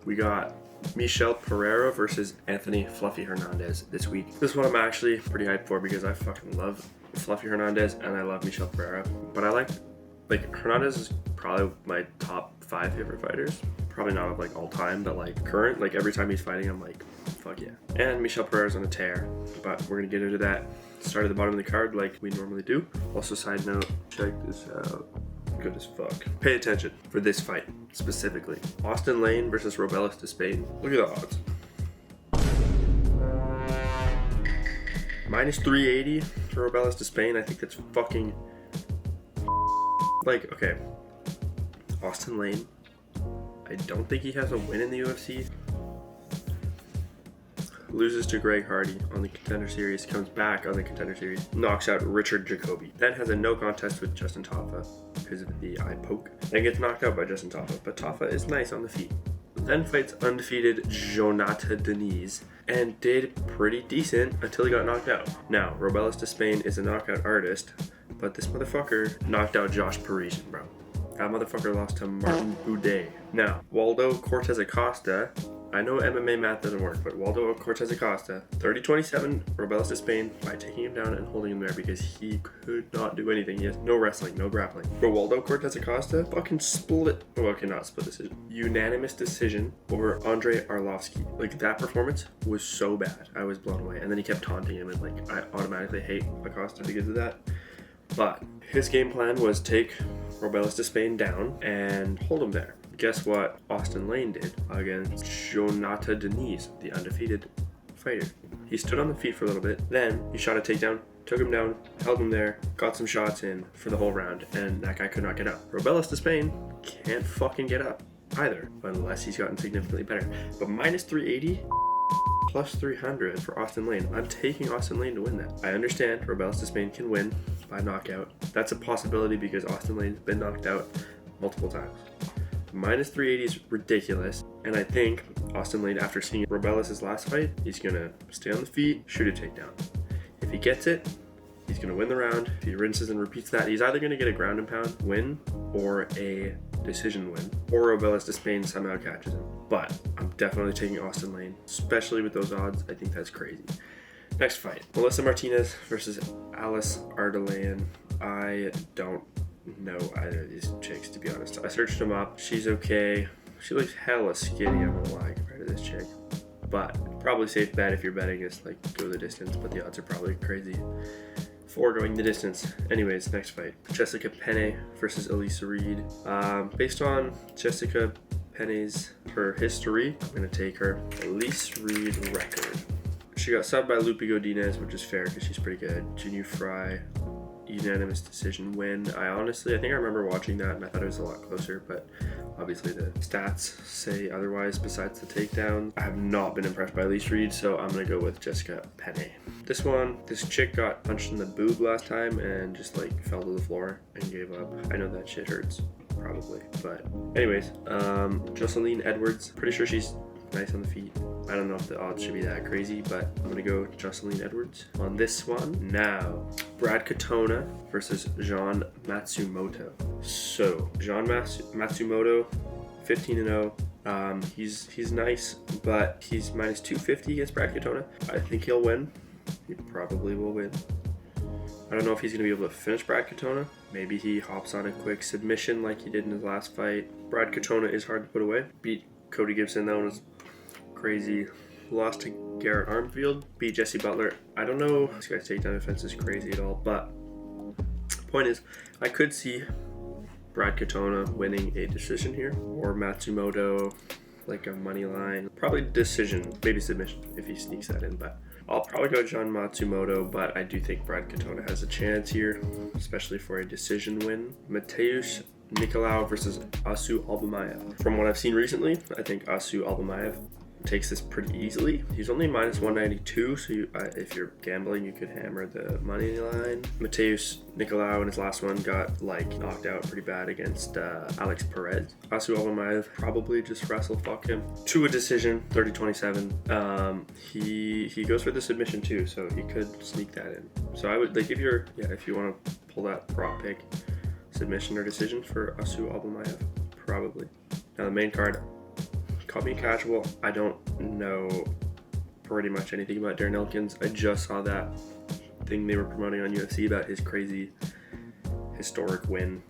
we got Michel Pereira versus Anthony Fluffy Hernandez this week. This one I'm actually pretty hyped for because I fucking love Fluffy Hernandez and I love Michel Pereira. But I like Hernandez is probably my top 5 favorite fighters. Probably not of like all time, but like current, like every time he's fighting, I'm like, fuck yeah. And Michel Pereira's on a tear, but we're gonna get into that. Start at the bottom of the card like we normally do. Also, side note, check this out. Good as fuck. Pay attention for this fight specifically. Austin Lane versus Robelis de Spain. Look at the odds. Minus 380 for Robelis de Spain. I think that's fucking like, okay. Austin Lane. I don't think he has a win in the UFC. Loses to Greg Hardy on the Contender Series, comes back on the Contender Series, knocks out Richard Jacoby. Then has a no contest with Justin Tafa because of the eye poke. Then gets knocked out by Justin Tafa, but Tafa is nice on the feet. Then fights undefeated Jonathan Deniz and did pretty decent until he got knocked out. Now, Robelis de Spain is a knockout artist, but this motherfucker knocked out Josh Parisian, bro. That motherfucker lost to Martin Boudet. Now, Waldo Cortez Acosta, I know MMA math doesn't work, but Waldo Cortez Acosta, 30-27, Robelis de Spain by taking him down and holding him there because he could not do anything. He has no wrestling, no grappling. But Waldo Cortez Acosta fucking not split decision. Unanimous decision over Andre Arlovsky. Like, that performance was so bad. I was blown away. And then he kept taunting him and like, I automatically hate Acosta because of that. But his game plan was take Robelis de Spain down and hold him there. Guess what Austin Lane did against Jonathan Deniz, the undefeated fighter? He stood on the feet for a little bit, then he shot a takedown, took him down, held him there, got some shots in for the whole round, and that guy could not get up. Robelis de Spain can't fucking get up either, unless he's gotten significantly better. But minus 380, plus 300 for Austin Lane. I'm taking Austin Lane to win that. I understand Robelis de Spain can win by knockout. That's a possibility because Austin Lane's been knocked out multiple times. Minus 380 is ridiculous, and I think Austin Lane, after seeing Robelis' last fight, he's gonna stay on the feet, shoot a takedown. If he gets it, he's gonna win the round. If he rinses and repeats that, he's either gonna get a ground and pound win or a decision win, or Robelis de Spain somehow catches him. But I'm definitely taking Austin Lane, especially with those odds. I think that's crazy. Next fight, Melissa Martinez versus Alice Ardelayan. I don't know either of these chicks, to be honest. I searched them up. She's okay. She looks hella skinny, I'm gonna lie, compared to this chick. But probably safe bet if you're betting is like go the distance, but the odds are probably crazy for going the distance. Anyways, next fight. Jessica Penne versus Elise Reed. Based on Jessica Penne's her history, I'm gonna take her Elise Reed record. She got subbed by Lupe Godinez, which is fair because she's pretty good. Jinyu Fry, unanimous decision win. I think I remember watching that and I thought it was a lot closer, but obviously the stats say otherwise besides the takedown. I have not been impressed by Elise Reed, so I'm gonna go with Jessica Penne. This chick got punched in the boob last time and just like fell to the floor and gave up. I know that shit hurts, probably, but anyways, Jocelyn Edwards, pretty sure she's nice on the feet. I don't know if the odds should be that crazy, but I'm gonna go Jocelyn Edwards on this one. Now, Brad Katona versus Jean Matsumoto. So, Jean Matsumoto, 15-0. He's nice, but he's minus 250 against Brad Katona. I think he'll win. He probably will win. I don't know if he's gonna be able to finish Brad Katona. Maybe he hops on a quick submission like he did in his last fight. Brad Katona is hard to put away. Beat Cody Gibson, that one was crazy. Lost to Garrett Armfield, beat Jesse Butler. I don't know if this guy's takedown defense is crazy at all, but point is, I could see Brad Katona winning a decision here, or Matsumoto like a money line. Probably decision, maybe submission if he sneaks that in, but I'll probably go John Matsumoto, but I do think Brad Katona has a chance here, especially for a decision win. Mateusz Nicolau versus Asu Albumayev. From what I've seen recently, I think Asu Albumayev takes this pretty easily. He's only minus 192, so if you're gambling, you could hammer the money line. Mateusz Nicolau in his last one got like knocked out pretty bad against Alex Perez. Asu Albumayev probably just wrestle fuck him to a decision, 30-27. He goes for the submission too, so he could sneak that in. So I would like if you want to pull that prop pick, submission or decision for Asu Albumayev, probably. Now the main card, call me casual. I don't know pretty much anything about Darren Elkins. I just saw that thing they were promoting on UFC about his crazy historic win,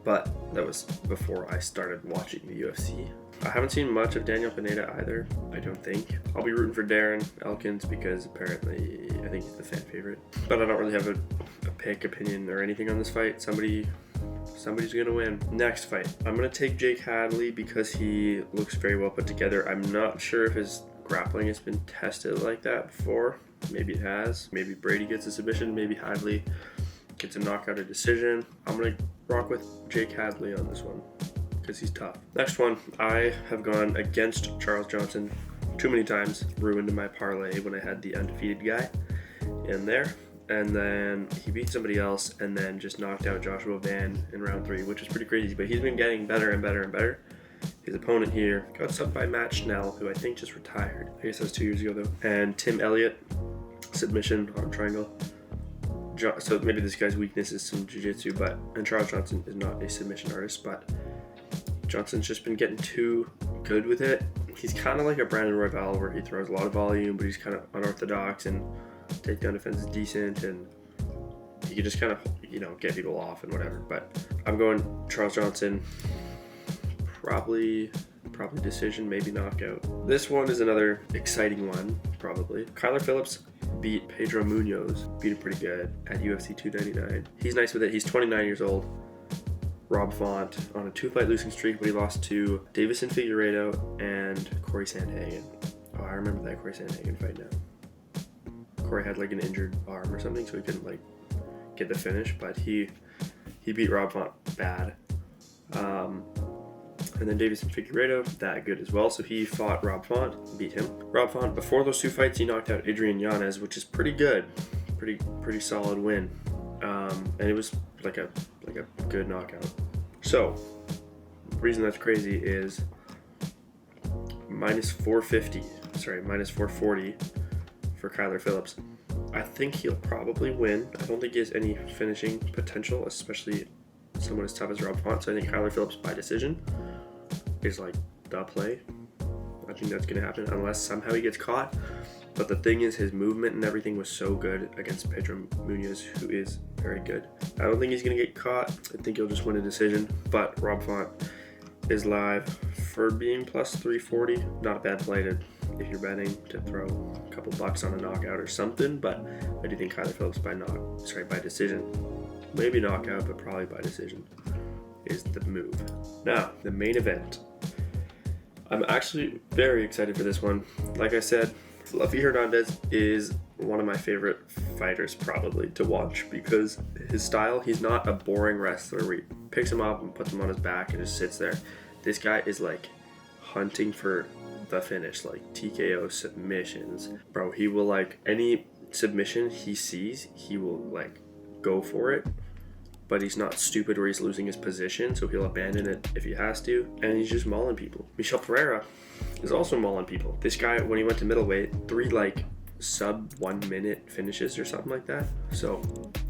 but that was before I started watching the UFC. I haven't seen much of Daniel Pineda either, I don't think. I'll be rooting for Darren Elkins because apparently I think he's the fan favorite, but I don't really have a pick, opinion, or anything on this fight. Somebody's gonna win. Next fight, I'm gonna take Jake Hadley because he looks very well put together. I'm not sure if his grappling has been tested like that before. Maybe it has. Maybe Brady gets a submission. Maybe Hadley gets a knockout or decision. I'm gonna rock with Jake Hadley on this one because he's tough. Next one, I have gone against Charles Johnson too many times. Ruined my parlay when I had the undefeated guy in there. And then he beat somebody else and then just knocked out Joshua Van in round 3, which is pretty crazy. But he's been getting better and better and better. His opponent here got subbed by Matt Schnell, who I think just retired. I guess that was 2 years ago though. And Tim Elliott, submission, arm triangle. So maybe this guy's weakness is some jiu-jitsu, and Charles Johnson is not a submission artist, but Johnson's just been getting too good with it. He's kind of like a Brandon Royval where he throws a lot of volume, but he's kind of unorthodox and takedown defense is decent, and he can just kind of, get people off and whatever. But I'm going Charles Johnson, probably decision, maybe knockout. This one is another exciting one, probably. Kyler Phillips beat Pedro Munoz, beat him pretty good at UFC 299. He's nice with it. He's 29 years old. Rob Font on a 2-fight losing streak, but he lost to Davison Figueiredo and Corey Sandhagen. Oh, I remember that Corey Sandhagen fight now. Corey had like an injured arm or something, so he couldn't like get the finish, but he beat Rob Font bad. And then Davison Figueiredo, that good as well, so he fought Rob Font, beat him. Rob Font, before those 2 fights, he knocked out Adrian Yanez, which is pretty good, pretty solid win, and it was like a good knockout. So the reason that's crazy is minus 440 for Kyler Phillips. I think he'll probably win. I don't think he has any finishing potential, especially someone as tough as Rob Font. So I think Kyler Phillips by decision is like the play. I think that's going to happen unless somehow he gets caught. But the thing is, his movement and everything was so good against Pedro Munoz, who is very good. I don't think he's going to get caught. I think he'll just win a decision. But Rob Font is live for being plus 340. Not a bad play if you're betting to throw a couple bucks on a knockout or something. But I do think Kyler Phillips by decision. Maybe knockout, but probably by decision is the move. Now, the main event. I'm actually very excited for this one. Like I said, Fluffy Hernandez is one of my favorite fighters probably to watch because his style, he's not a boring wrestler where he picks him up and puts him on his back and just sits there. This guy is like hunting for the finish, like TKO submissions. Bro, he will like any submission he sees, he will like go for it. But he's not stupid where he's losing his position, so he'll abandon it if he has to, and he's just mauling people. Michel Pereira is also mauling people. This guy, when he went to middleweight, 3 like sub 1 minute finishes or something like that. So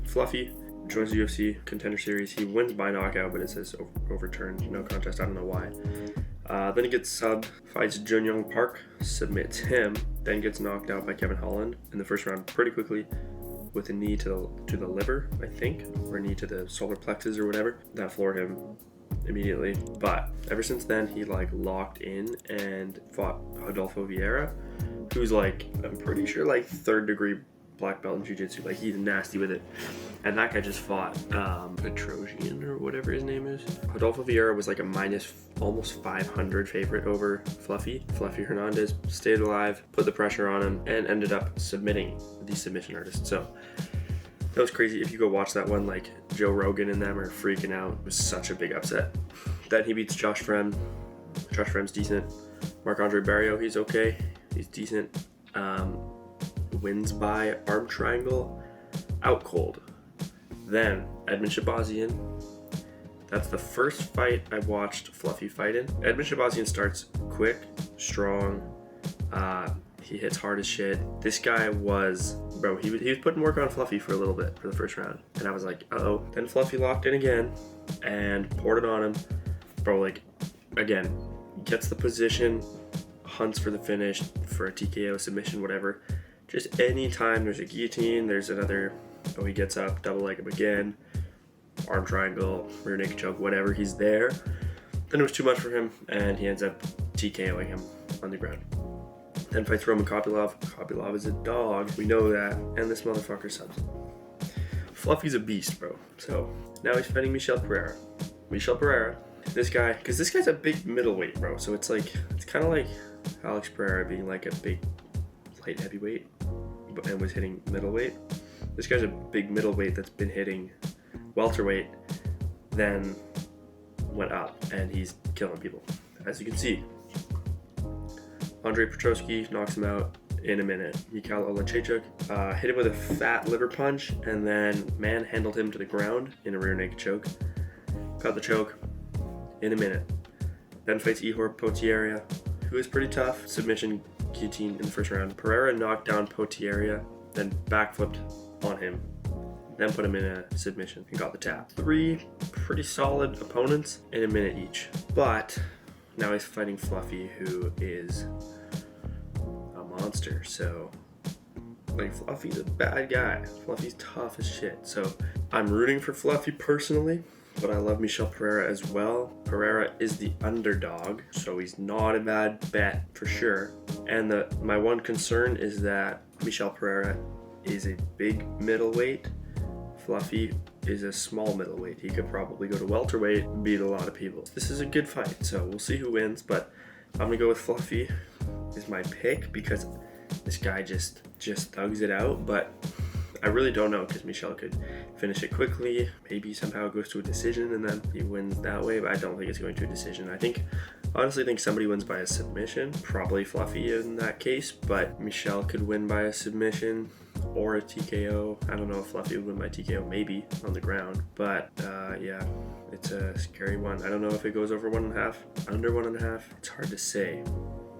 Fluffy joins the UFC Contender Series. He wins by knockout, but it says overturned, no contest. I don't know why. Then he gets subbed, fights Jun Young Park, submits him, then gets knocked out by Kevin Holland in the first round pretty quickly with a knee to the liver, I think, or a knee to the solar plexus or whatever. That floored him immediately. But ever since then, he like locked in and fought Rodolfo Vieira, who's like, I'm pretty sure like 3rd degree black belt in jiu-jitsu. Like he's nasty with it. And that guy just fought Petrosian or whatever his name is. Rodolfo Vieira was like a minus almost 500 favorite over Fluffy. Fluffy Hernandez stayed alive, put the pressure on him, and ended up submitting the submission artist. So that was crazy. If you go watch that one, like Joe Rogan and them are freaking out. It was such a big upset. Then he beats Josh Frem. Josh Frem's decent. Marc-Andre Barrio, he's okay. He's decent. Wins by arm triangle, out cold. Then Edmund Shabazian. That's the first fight I watched Fluffy fight in. Edmund Shabazian starts quick, strong. He hits hard as shit. This guy was, bro, he was putting work on Fluffy for a little bit for the first round. And I was like, uh-oh. Then Fluffy locked in again and poured it on him. Bro, like, again, gets the position, hunts for the finish, for a TKO, submission, whatever. Just anytime there's a guillotine, there's another, oh, he gets up, double leg him again, arm triangle, rear naked choke, whatever, he's there. Then it was too much for him, and he ends up TKOing him on the ground. Then fights Roman Kopylov. Kopylov is a dog, we know that, and this motherfucker subs. Fluffy's a beast, bro. So now he's fighting Michel Pereira. Michel Pereira, this guy, because this guy's a big middleweight, bro. So it's like, it's kind of like Alex Pereira being like a big light heavyweight and was hitting middleweight. This guy's a big middleweight that's been hitting welterweight, then went up, and he's killing people, as you can see. Andrei Petroski knocks him out in a minute. Mikhail Olechechuk hit him with a fat liver punch and then manhandled him to the ground in a rear naked choke. Got the choke in a minute. Then fights Ihor Potieria, who is pretty tough. Submission guillotine in the first round. Pereira knocked down Potieria, then backflipped on him, then put him in a submission and got the tap. 3 pretty solid opponents in a minute each. But now he's fighting Fluffy, who is a monster. So, like, Fluffy's a bad guy. Fluffy's tough as shit. So I'm rooting for Fluffy personally, but I love Michel Pereira as well. Pereira is the underdog, so he's not a bad bet for sure. And my one concern is that Michel Pereira is a big middleweight. Fluffy is a small middleweight. He could probably go to welterweight and beat a lot of people. This is a good fight, so we'll see who wins, but I'm gonna go with Fluffy is my pick because this guy just thugs it out, but I really don't know because Michel could finish it quickly. Maybe somehow it goes to a decision and then he wins that way, but I don't think it's going to a decision. I honestly think somebody wins by a submission, probably Fluffy in that case, but Michel could win by a submission or a TKO. I don't know if Fluffy would win by TKO, maybe on the ground, but yeah, it's a scary one. I don't know if it goes over 1.5, under 1.5. It's hard to say.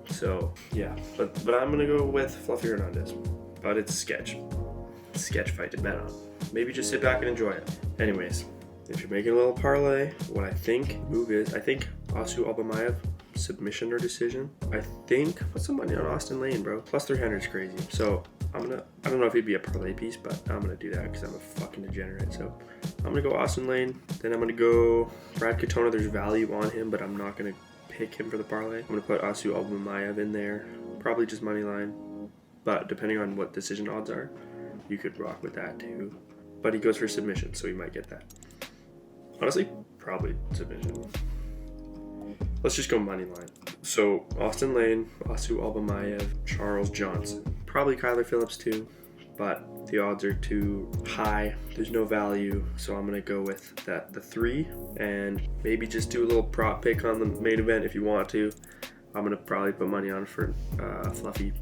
So yeah, but I'm gonna go with Fluffy Hernandez, but it's a sketch fight to bet on. Maybe just sit back and enjoy it. Anyways, if you're making a little parlay, what I think move is, I think Asu Albumayev, submission or decision. I think, put some money on Austin Lane, bro. Plus 300 is crazy. So I don't know if he'd be a parlay piece, but I'm gonna do that because I'm a fucking degenerate. So I'm gonna go Austin Lane. Then I'm gonna go Brad Katona. There's value on him, but I'm not gonna pick him for the parlay. I'm gonna put Asu Albumayev in there. Probably just money line, but depending on what decision odds are, you could rock with that too. But he goes for submission, so he might get that. Honestly, probably submission. Let's just go money line. So Austin Lane, Asu Albumayev, Charles Johnson. Probably Kyler Phillips too, but the odds are too high. There's no value, so I'm gonna go with the 3 and maybe just do a little prop pick on the main event if you want to. I'm gonna probably put money on for Fluffy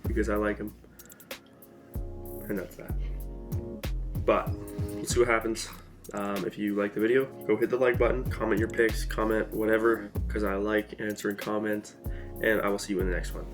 because I like him. And that's that. But let's see what happens. If you like the video, go hit the like button, comment your picks, comment whatever, because I like answering comments, and I will see you in the next one.